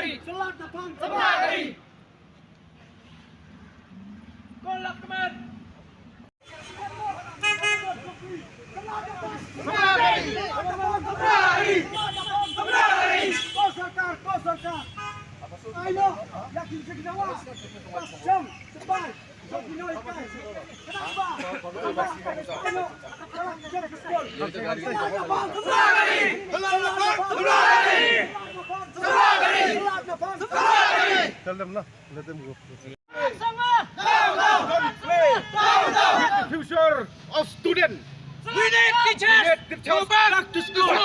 Selat depan. Sebelah kiri. Golak teman. Sebelah kiri. Sebelah kiri. Sebelah kiri. Kosakar. Ayo, yakin segenawa. Pasang, cepat. Pinoy Kai. Kenapa? Ayo, jarak ke gol. Sebelah depan. Sebelah kiri. Sebelah depan. Sebelah kiri. Sebelah kiri. Sebelah kiri. Tell them lah. Let them go. Sama. Don't play. The future of student. We need teachers. Go back to school.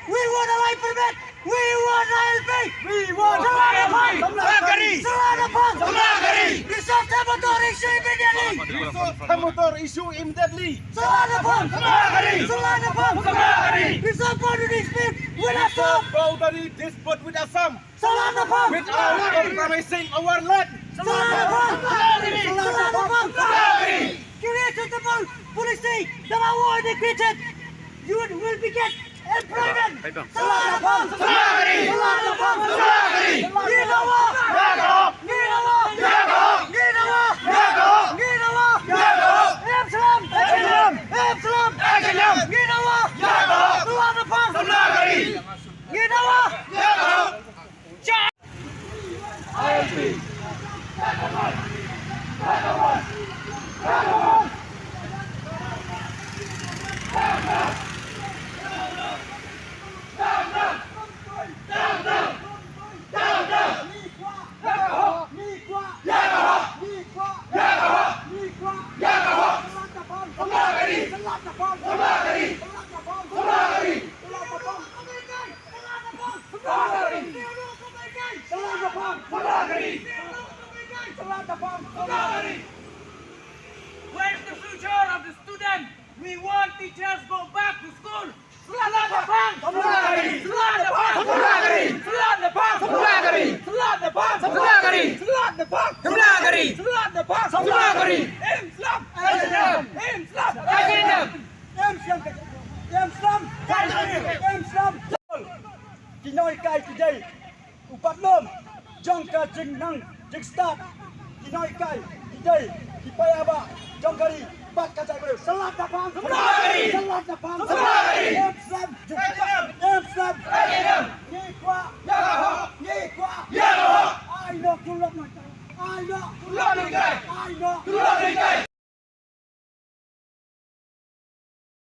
We want a life permit. We want ILP. We want Resolve Saboteur issue immediately. Motor issue immediately. Resolve boundary dispute with Assam. Boundary dispute with Assam. Without compromising our land. Create suitable policy that avoid created. You will be get employment. Where's the future of the student? We want teachers go back to school. Pinoy Kai today. Upat lom. Jangka jeng nang jeng start. Pinoy Kai today. Dipayaba. Jangkari. Bat kacai beri. Selat depan. Selat depan. Selat depan.